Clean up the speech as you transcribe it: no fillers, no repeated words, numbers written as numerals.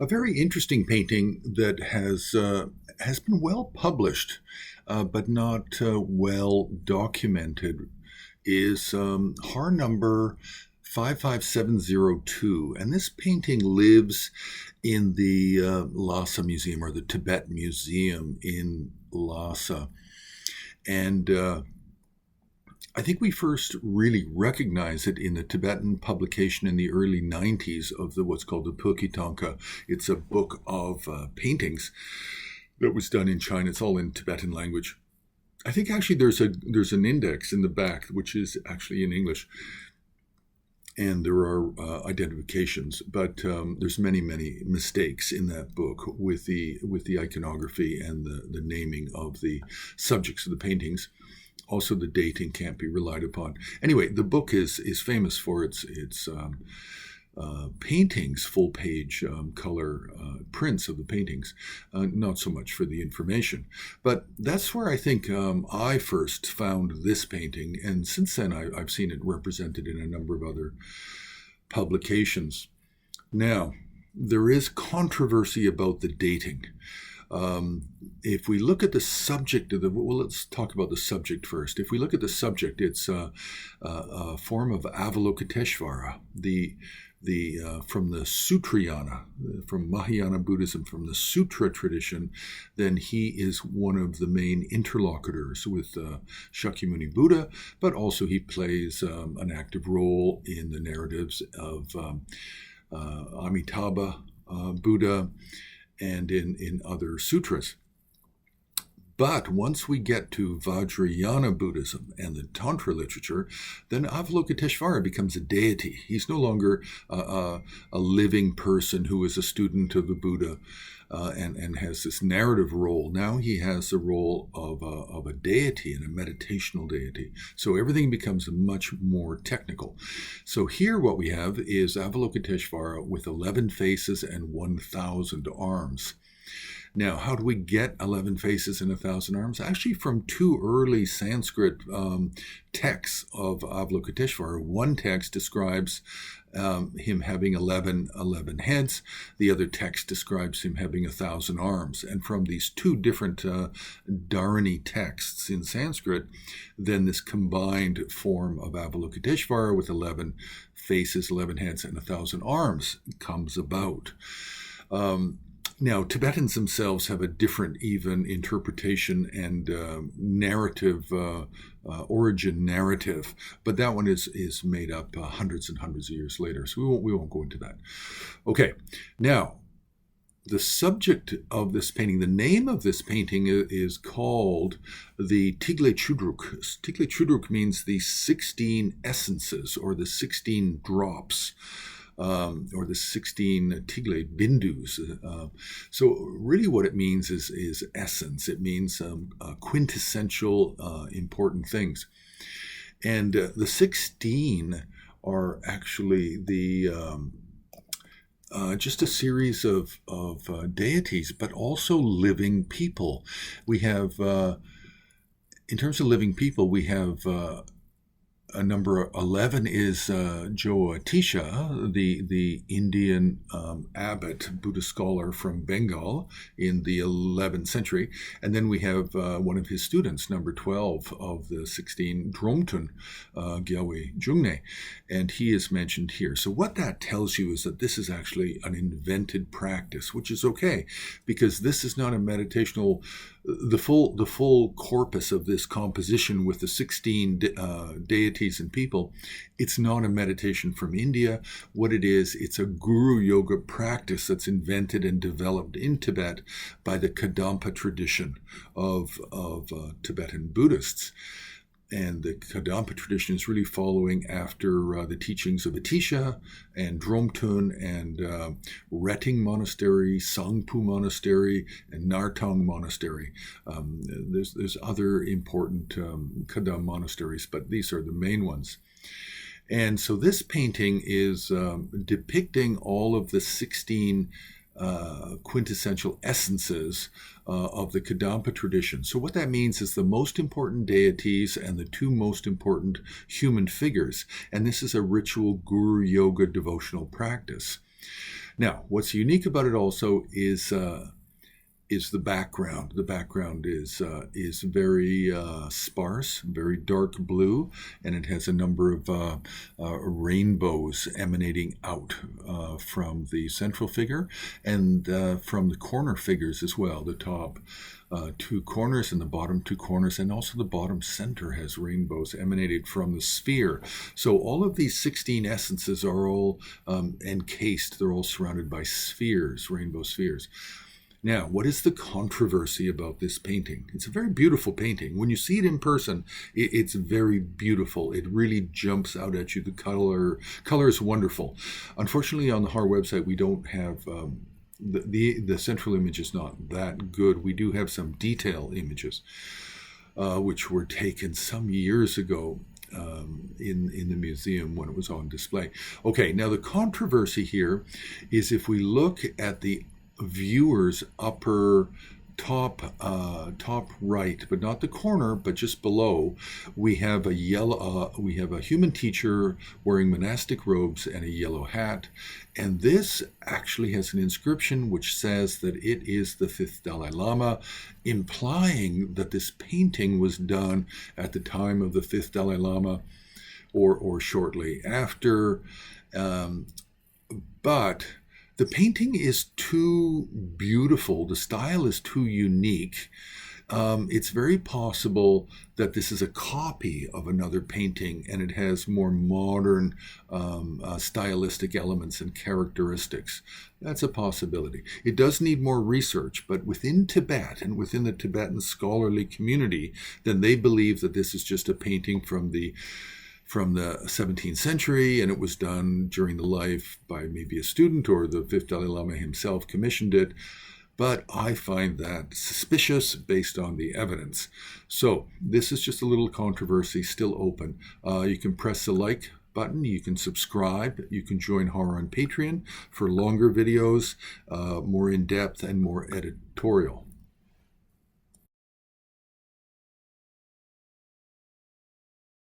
A very interesting painting that has been well published, but not well documented, is HAR number 55702, and this painting lives in the Lhasa Museum, or the Tibet Museum in Lhasa, and I think we first really recognized it in the Tibetan publication in the early 90s of what's called the Pulkitanka. It's a book of paintings that was done in China. It's all in Tibetan language. I think actually there's an index in the back, which is actually in English, and there are identifications, but there's many mistakes in that book with the iconography and the naming of the subjects of the paintings. Also, the dating can't be relied upon. Anyway, the book is famous for its paintings, full-page color prints of the paintings, not so much for the information. But that's where I think I first found this painting, and since then I've seen it represented in a number of other publications. Now, there is controversy about the dating. If we look at the subject of let's talk about the subject first. If we look at the subject, it's a form of Avalokiteshvara, from the Sutrayana, from Mahayana Buddhism, from the Sutra tradition. Then he is one of the main interlocutors with Shakyamuni Buddha, but also he plays an active role in the narratives of Amitabha Buddha, and in other sutras. But once we get to Vajrayana Buddhism and the Tantra literature, then Avalokiteshvara becomes a deity. He's no longer a living person who is a student of the Buddha and has this narrative role. Now he has the role of a deity and a meditational deity. So everything becomes much more technical. So here what we have is Avalokiteshvara with 11 faces and 1,000 arms. Now, how do we get 11 faces and 1,000 arms? Actually, from two early Sanskrit texts of Avalokiteshvara. One text describes him having 11 heads. The other text describes him having 1,000 arms. And from these two different Dharani texts in Sanskrit, then this combined form of Avalokiteshvara with 11 faces, 11 heads, and 1,000 arms comes about. Now, Tibetans themselves have a different even interpretation and narrative, origin narrative, but that one is made up hundreds and hundreds of years later, so we won't go into that. Okay, now, the subject of this painting, the name of this painting is called the Tigle Chudruk. Tigle Chudruk means the 16 essences, or the 16 drops. Or the 16 tigle bindus. So really what it means is essence. It means quintessential important things. And the 16 are actually just a series of deities, but also living people. We have, in terms of living people, we have a number 11 is Jyotisha, the Indian abbot, Buddhist scholar from Bengal in the 11th century. And then we have one of his students, number 12 of the 16, Dromtun Gyalwe Jungne, and he is mentioned here. So what that tells you is that this is actually an invented practice, which is okay, because this is not a meditational. The full corpus of this composition with the 16 deities and people, it's not a meditation from India. What it is, it's a guru yoga practice that's invented and developed in Tibet by the Kadampa tradition of Tibetan Buddhists. And the Kadampa tradition is really following after the teachings of Atisha and Dromtun and Reting Monastery, Sangpu Monastery, and Nartang Monastery. There's other important Kadam monasteries, but these are the main ones. And so this painting is depicting all of the 16 quintessential essences of the Kadampa tradition. So what that means is the most important deities and the two most important human figures. And this is a ritual guru yoga devotional practice. Now, what's unique about it also is the background. The background is very sparse, very dark blue, and it has a number of rainbows emanating out from the central figure and from the corner figures as well. The top two corners and the bottom two corners, and also the bottom center has rainbows emanating from the sphere. So all of these 16 essences are all encased. They're all surrounded by spheres, rainbow spheres. Now, what is the controversy about this painting? It's a very beautiful painting. When you see it in person, it's very beautiful. It really jumps out at you. The color is wonderful. Unfortunately, on the HAR website, we don't have the central image is not that good. We do have some detail images, which were taken some years ago in the museum when it was on display. Okay, now the controversy here is if we look at the viewer's upper top right, but not the corner, but just below, we have a human teacher wearing monastic robes and a yellow hat, and this actually has an inscription which says that it is the 5th Dalai Lama, implying that this painting was done at the time of the 5th Dalai Lama or shortly after, but the painting is too beautiful. The style is too unique. It's very possible that this is a copy of another painting and it has more modern stylistic elements and characteristics. That's a possibility. It does need more research, but within Tibet and within the Tibetan scholarly community, then they believe that this is just a painting from the 17th century, and it was done during the life by maybe a student, or the 5th Dalai Lama himself commissioned it. But I find that suspicious based on the evidence. So this is just a little controversy, still open. You can press the like button, you can subscribe, you can join HAR on Patreon for longer videos, more in-depth and more editorial.